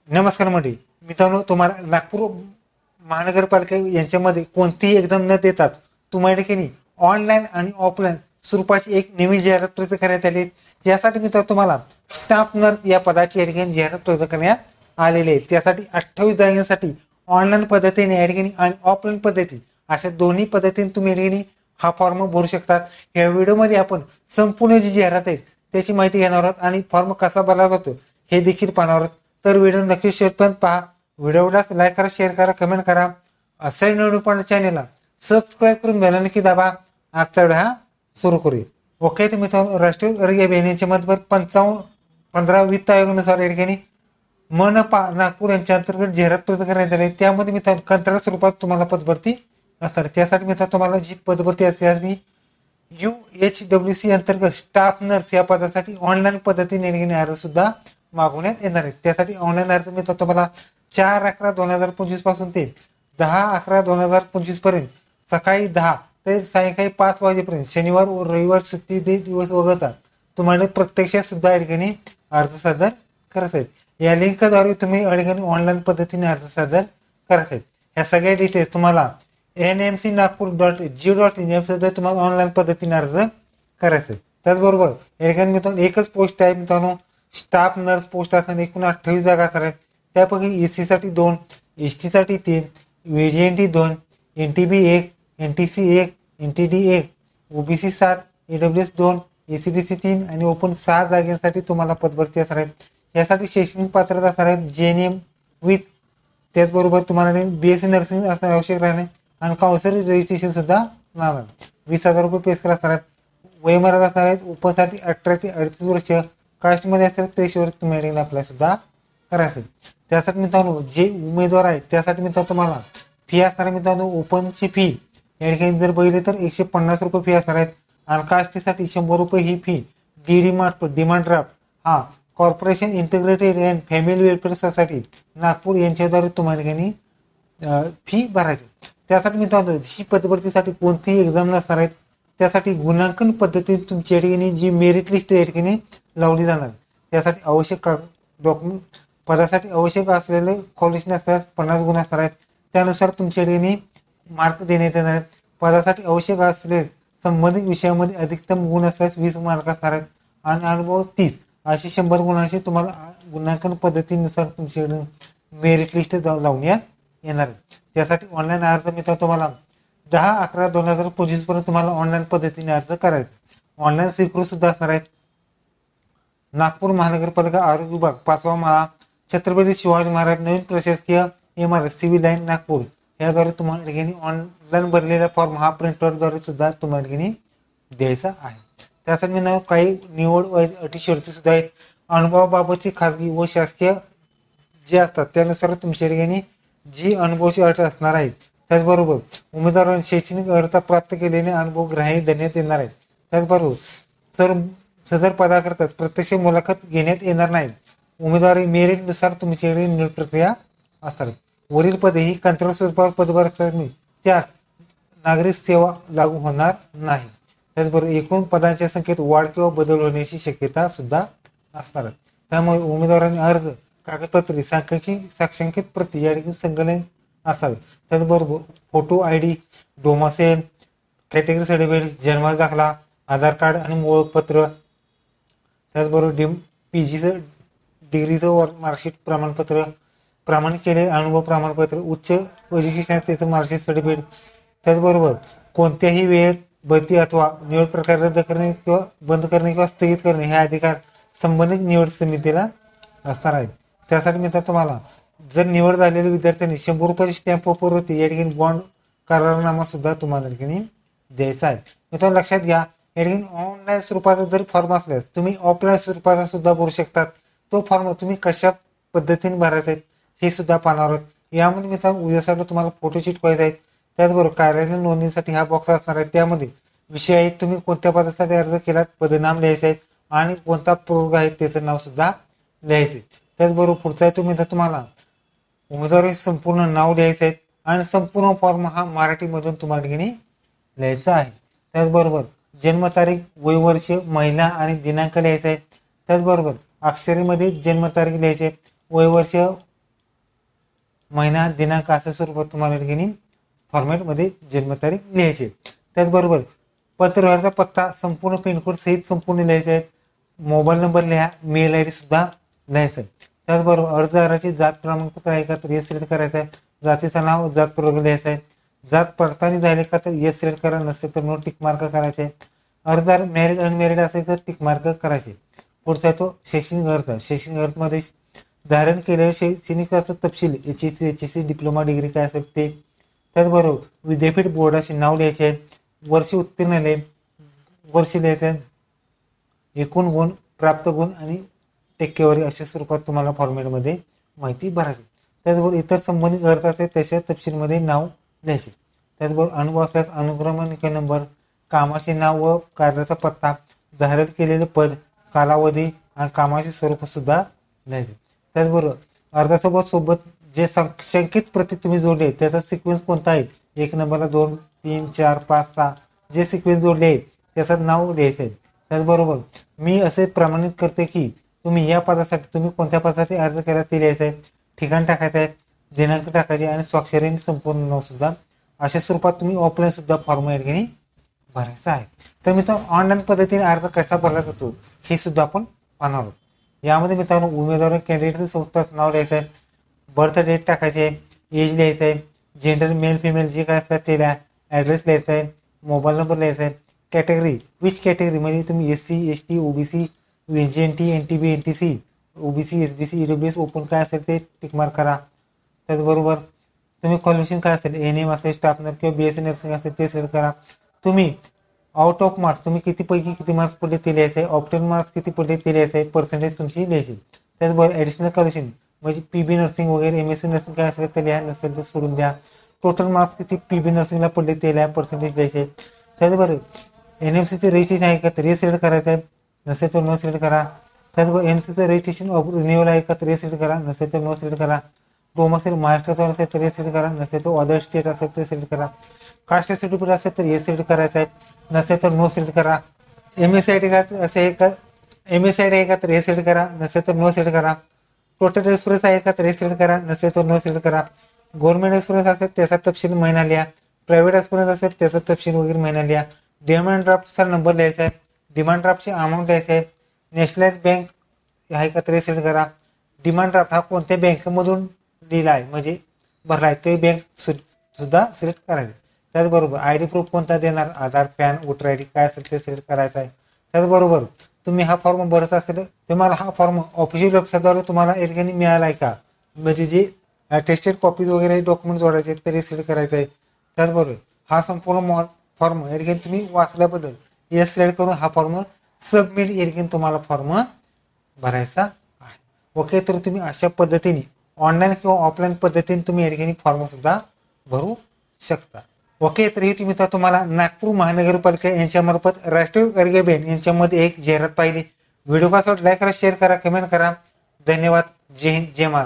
नमस्कार मंडळी. मित्रांनो, तुम्हाला नागपूर महानगरपालिका यांच्यामध्ये कोणतीही एक्झाम न देताच तुम्हाला की नाही ऑनलाईन आणि ऑफलाईन स्वरूपाची एक नवीन जाहिरात प्रसिद्ध करण्यात आली. यासाठी मित्रांनो तुम्हाला स्टाफ नर्स या पदाची या ठिकाणी जाहिरात प्रसिद्ध करण्यात आलेली आहे. त्यासाठी 28 जागांसाठी ऑनलाईन पद्धतीने या ठिकाणी आणि ऑफलाईन पद्धती अशा दोन्ही पद्धतीने तुम्ही या ठिकाणी हा फॉर्म भरू शकतात. या व्हिडिओमध्ये आपण संपूर्ण जी जाहिरात आहे त्याची माहिती घेणार आहोत आणि फॉर्म कसा भरला जातो हे देखील पाहणार आहोत. तर व्हिडिओ नक्की शेवटपर्यंत पहा. व्हिडिओला लाईक करा, शेअर करा, कमेंट करा. असा व्हिडिओ पण चॅनलला सबस्क्राईब करून बेल नक्की दाबा. आजचा व्हिडिओ हा सुरू करूया. ओके, तर मित्रांनो, राष्ट्रीय आरोग्य अभियानाच्या मध्ये 15 वित्त आयोगानुसार या ठिकाणी मनपा नागपूर यांच्या अंतर्गत जाहिरात प्रसिद्ध करण्यात आली. त्यामध्ये मित्रांनो कंत्राट स्वरूपात तुम्हाला पदभरती असणार. त्यासाठी मित्रांनो तुम्हाला जी पदभरती असते UHWC अंतर्गत स्टाफ नर्स या पदासाठी ऑनलाईन पद्धतीने अर्ज सुद्धा मागवण्यात येणार आहे. त्यासाठी ऑनलाईन अर्ज मिळतो तुम्हाला 4/11/2025 पासून ते 10/11/2025 पर्यंत सकाळी 10 ते सायंकाळी 5 वाजेपर्यंत शनिवार व रविवार सुट्टी दिवस वगळता तुम्हाला प्रत्यक्षात सुद्धा या ठिकाणी अर्ज सादर करायचे आहेत. या लिंकद्वारे तुम्ही या ठिकाणी ऑनलाईन पद्धतीने अर्ज सादर करायचे आहेत. ह्या सगळ्या डिटेल्स तुम्हाला NMC-Nagpur.go.in या सुद्धा तुम्हाला ऑनलाईन पद्धतीने अर्ज करायचे. त्याचबरोबर या ठिकाणी मित्रांनो एकच पोस्ट आहे मित्रांनो, स्टाफ नर्स पोस्ट असताना एकूण 28 जागा असणार आहेत. त्यापैकी SC साठी 2, ST साठी 3, VGNT 2, NTB 1, NTC 1, NTD 1, OBC 7, AWS 2, ACBC 3 आणि ओपन 6 जागांसाठी तुम्हाला पदभरती असणार आहेत. यासाठी शैक्षणिक पात्रता असणार आहेत JNM विथ, त्याचबरोबर तुम्हाला BSc नर्सिंग असणे आवश्यक राहणे आणि काउन्सिल रजिस्ट्रेशन सुद्धा राहणार. 20,000 रुपये पे करा असणार आहेत. वयोमर्यादा असणार आहेत. ओपनसाठी 18 ते 38 वर्ष, कास्टमध्ये असेल 23 वर्ष तुम्ही अप्लाय सुद्धा करायचं. त्यासाठी मित्रांनो जे उमेदवार आहेत त्यासाठी मित्रांनो तुम्हाला फी असणार आहे. मित्रांनो ओपनची फी या ठिकाणी जर बघितले तर 150 रुपये फी असणार आहेत आणि कास्टसाठी 100 रुपये ही फी डिमांड ड्राफ्ट हा corporation integrated and family welfare society Nagpur यांच्याद्वारे तुम्हाला ठिकाणी फी भरायची. त्यासाठी मित्रांनो ही पदभरतीसाठी कोणतीही एक्झाम नसणार आहेत. त्यासाठी गुणांकन पद्धतीने तुमच्या ठिकाणी जी मेरिट लिस्ट या ठिकाणी लावली जाणार. त्यासाठी आवश्यक डॉक्युमेंट पदासाठी आवश्यक असलेले क्वालिफिकेशन असल्यास 50 गुण असणार आहेत. त्यानुसार तुमच्या ठिकाणी मार्क देण्यात येणार आहेत. पदासाठी आवश्यक असलेले संबंधित विषयामध्ये अधिकतम गुण असल्यास 20 मार्क असणार आहेत आणि अनुभव 30 अशी 100 गुणांची तुम्हाला गुणांकन पद्धतीनुसार तुमच्याकडे मेरिट लिस्ट लावण्यात येणार आहे. त्यासाठी ऑनलाईन अर्ज मित्रांनो तुम्हाला 10/11/2025 पर्यंत तुम्हाला ऑनलाईन पद्धतीने अर्ज करायचा. ऑनलाईन स्वीकृत सुद्धा असणार आहेत. नागपूर महानगरपालिका आरोग्य विभाग 5वा माळा, छत्रपती शिवाजी महाराज नवीन प्रशासकीय इमारत, सिव्हिल लाईन नागपूर याद्वारे तुम्हाला ठिकाणी ऑनलाईन भरलेला फॉर्म हा प्रिंटआउटद्वारे सुद्धा तुम्हाला ठिकाणी द्यायचा आहे. त्यासाठी मी काही निवड अटी शर्ती सुद्धा आहेत. अनुभवाबाबतची खाजगी व शासकीय जे असतात त्यानुसार तुमच्या ठिकाणी जी अनुभवाची अट असणार आहे. त्याचबरोबर उमेदवारांनी शैक्षणिक अर्हता प्राप्त केलेले अनुभव ग्राह्य देण्यात येणार आहेत. त्याचबरोबर सदर पदाकरता प्रत्यक्ष मुलाखत घेण्यात येणार नाही. उमेदवारी मेरिटनुसार तुमच्याकडे निवड प्रक्रिया असणार. वरील पदे ही कंत्राट स्वरूपावर पदभार असल्याने त्यास नागरिक सेवा लागू होणार नाही. त्याचबरोबर एकूण पदांच्या संख्येत वाढ किंवा बदल होण्याची शक्यता सुद्धा असणार. त्यामुळे उमेदवारांनी अर्ज कागदपत्रे साक्षांकित प्रती या ठिकाणी संकलन असावे. त्याचबरोबर फोटो ID, डोमासेल, कॅटेगरी सर्टिफिकेट, जन्म दाखला, आधार कार्ड आणि ओळखपत्र, त्याचबरोबर PGचं डिग्रीचं मार्कशीट प्रमाणपत्र, प्रमाणित केलेले अनुभव प्रमाणपत्र, उच्च एज्युकेशन त्याचं मार्कशीट सर्टिफिकेट, त्याचबरोबर कोणत्याही वेळेत भरती अथवा निवड प्रकार रद्द करणे किंवा बंद करणे किंवा स्थगित करणे हे अधिकार संबंधित निवड समितीला असणार आहे. त्यासाठी मित्रांनो तुम्हाला जर निवड झालेल्या विद्यार्थ्यांनी 100 रुपयाची स्टॅम्प वापरती या ठिकाणी बॉन्ड करारनामा सुद्धा तुम्हाला ठिकाणी द्यायचा आहे. मित्रांनो लक्षात घ्या, या ठिकाणी ऑनलाईन स्वरूपाचा जर फॉर्म असल्यास तुम्ही ऑफलाईन स्वरूपाचा सुद्धा भरू शकतात. तो फॉर्म तुम्ही कशा पद्धतीने भरायचा आहे हे सुद्धा पाहणार आहोत. यामध्ये मित्रांनो उद्यासाठी तुम्हाला फोटो चिटकवायचा आहे. त्याचबरोबर कार्यालय नोंदणीसाठी हा बॉक्स असणार आहे. त्यामध्ये विषय आहेत, तुम्ही कोणत्या पदासाठी अर्ज केलात, पदनाम लिहायचे आहेत आणि कोणता प्रयोग आहे त्याचं नाव सुद्धा लिहायचे. त्याचबरोबर पुढचा आहे तुम्ही तुम्हाला उमेदवारी संपूर्ण नाव लिहायचं आहे आणि संपूर्ण फॉर्म हा मराठीमधून तुम्हाला ठिकाणी लिहायचा आहे. त्याचबरोबर जन्मतारीख, वयवर्ष, महिला आणि दिनांक लिहायचा आहे. त्याचबरोबर अक्षरीमध्ये जन्मतारीख लिहायची आहे, वयवर्ष महिना दिनांक अशा स्वरूपात तुम्हाला या ठिकाणी फॉर्मॅटमध्ये जन्मतारीख लिहायची. त्याचबरोबर पत्रव्यवहाराचा पत्ता संपूर्ण पिनकोड सहित संपूर्ण लिहायचा आहे. मोबाईल नंबर लिहा, मेल आय डी सुद्धा लिहायचं आहे. त्याचबरोबर अर्जदाराची जात प्रमाणपत्र आहे का तर येस सिलेक्ट करायचं आहे. जातीचं नाव जात प्रवर्ग लिहायचं आहे. जात पडताळणी झाली का तर येस सिलेक्ट करा, नसेल तर नो टिक मार्क करायचे. अर्जदार मॅरिड अनमॅरिड असेल तर टिक मार्क करायचे. पुढचा आहे तो शैक्षणिक अर्ज. शैक्षणिक अर्जमध्ये धारण केलेल्या शैक्षणिकाचं तपशील HSC डिप्लोमा डिग्री काय असेल ते. त्याचबरोबर विद्यापीठ बोर्डाचे नाव लिहायचे आहे. वर्ष उत्तीर्ण आहे, वर्ष लिहायचे आहे. एकूण गुण, प्राप्त गुण आणि टक्केवारी अशा स्वरूपात तुम्हाला फॉर्मॅटमध्ये माहिती भरायची. त्याचबरोबर इतर संबंधित अर्ज असेल त्याच्या तपशीलमध्ये नाव लिहायचे. त्याचबरोबर अनुभव असल्यास अनुक्रमांक नंबर, कामाचे नाव व कार्याचा पत्ता, धारण केलेले पद, कालावधी आणि कामाचे स्वरूप सुद्धा लिहायचे. त्याचबरोबर अर्जासोबत जे संकेत प्रती तुम्ही जोडले त्याचा सिक्वेन्स कोणता आहे, 1 नंबरला 2, 3, 4, 5, 6 जे सिक्वेन्स जोडले आहे त्याचं नाव लिहायचं आहे. त्याचबरोबर मी असे प्रमाणित करते की तुम्ही या पदासाठी तुम्ही कोणत्या पदासाठी अर्ज केला ते लिहायचं आहे. ठिकाण टाकायचं आहे, दिनांक टाकायचे आणि स्वाक्षरी संपूर्ण नाव सुद्धा अशा स्वरूपात तुम्ही ऑफलाईन सुद्धा फॉर्म या ठिकाणी भरायचा आहे. तर मित्रांनो ऑनलाईन पद्धतीने अर्ज कसा भरला जातो हे सुद्धा आपण पाहणार आहोत. यामध्ये मित्रांनो उमेदवार कॅन्डिडेटचं संस्थाचं नाव लिहायचं आहे, बर्थ डेट टाकायचे, एज लिहायचं आहे, जेंडर मेल फिमेल जे काय असतात ते लिहा, ॲड्रेस लिहायचा आहे, मोबाईल नंबर लिहायचा आहे, कॅटेगरी विच कॅटेगरी म्हणजे तुम्ही SC ST OBC NGNT NTB NTC OBC SBC EWS open काय असेल ते टिक मार्क करा. त्याचबरोबर तुम्ही क्वालिफिकेशन काय असेल NM असेल, स्टाफ नर्स किंवा BSc नर्सिंग असेल ते सिलेक्ट करा. तुम्ही आउट ऑफ मार्क्स तुम्ही किती मार्क्स पडले ते लिहायचे आहे, ऑप्टेन मार्क्स किती पडले ते लिहायचे आहे, पर्सेंटेज तुमची लिहायची. त्याचबरोबर ॲडिशनल क्वालिफिकेशन म्हणजे PB नर्सिंग वगैरे MSc नर्सिंग काय असेल ते लिहा, नसेल तर सोडून द्या. टोटल मार्क्स किती PB नर्सिंगला पडले ते लिहा, पर्सेंटेज लिहायचे. त्याचबरोबर NMCचे रजिस्ट्रेशन आहे का तर हे सिलेक्ट करायचं आहे, नसेल तर नो सिलेक्ट करा. त्याचबरोबर NMCचं रजिस्ट्रेशन रिन्युअल आहे का तर हे सिलेक्ट करा, नसेल तर नो सिलेक्ट करा. डोमेसाईल महाराष्ट्राचा असेल तर हे सिलेक्ट करा, नसेल तर अदर स्टेट असेल तर सिलेक्ट करा. कास्ट सर्टिफिकेट असेल तर हे सिलेक्ट करायचं आहे, नसेल तर नो सिलेक्ट करा. MSID का असे आहे का MSID आहे का तर हे सिलेक्ट करा, नसेल तर नो सिलेक्ट करा. टोटल एक्सप्रेस आहे का तर हे सिलेक्ट करा, नसेल तर नो सिलेक्ट करा. गव्हर्नमेंट एक्सप्रेस असेल त्याचा तपशील महिना लिहा, प्रायव्हेट एक्सप्रेस असेल त्याचा तपशील वगैरे महिना लिहा. डिमांड ड्राफ्टचा नंबर लिहायचा आहे, डिमांड ड्राफ्टची अमाऊंट लिहायची आहे. नॅशनलाइज बँक आहे का तर हे सिलेक्ट करा. डिमांड ड्राफ्ट हा कोणत्या बँकेमधून लिहिला आहे म्हणजे भरला आहे ते बँक सुद्धा सिलेक्ट करायचं. त्याचबरोबर ID प्रूफ कोणता देणार, आधार, पॅन, वोटर ID काय असेल ते सिलेक्ट करायचं आहे. त्याचबरोबर तुम्ही हा फॉर्म भरत असेल तुम्हाला हा फॉर्म ऑफिशियल वेबसाईटद्वारे तुम्हाला या ठिकाणी मिळाला आहे का म्हणजे जे अटेस्टेड कॉपीज वगैरे डॉक्युमेंट जोडायचे तरी सिलेक्ट करायचं आहे. त्याचबरोबर हा संपूर्ण फॉर्म या ठिकाणी तुम्ही वाचल्याबद्दल येस सिलेक्ट करून हा फॉर्म सबमिट या ठिकाणी तुम्हाला फॉर्म भरायचा आहे. ओके, तर तुम्ही अशा पद्धतीने ऑनलाईन किंवा ऑफलाईन पद्धतीने तुम्ही या ठिकाणी फॉर्म सुद्धा भरू शकता. ओके, तर ही तुम्ही तुम्हाला नागपूर महानगरपालिका यांच्यामार्फत राष्ट्रीय आरोग्य अभियान यांच्यामध्ये एक जाहिरात पाहिली. व्हिडिओ कसा वाटला लाईक करा, शेअर करा, कमेंट करा. धन्यवाद. जय हिंद, जय महाराष्ट्र.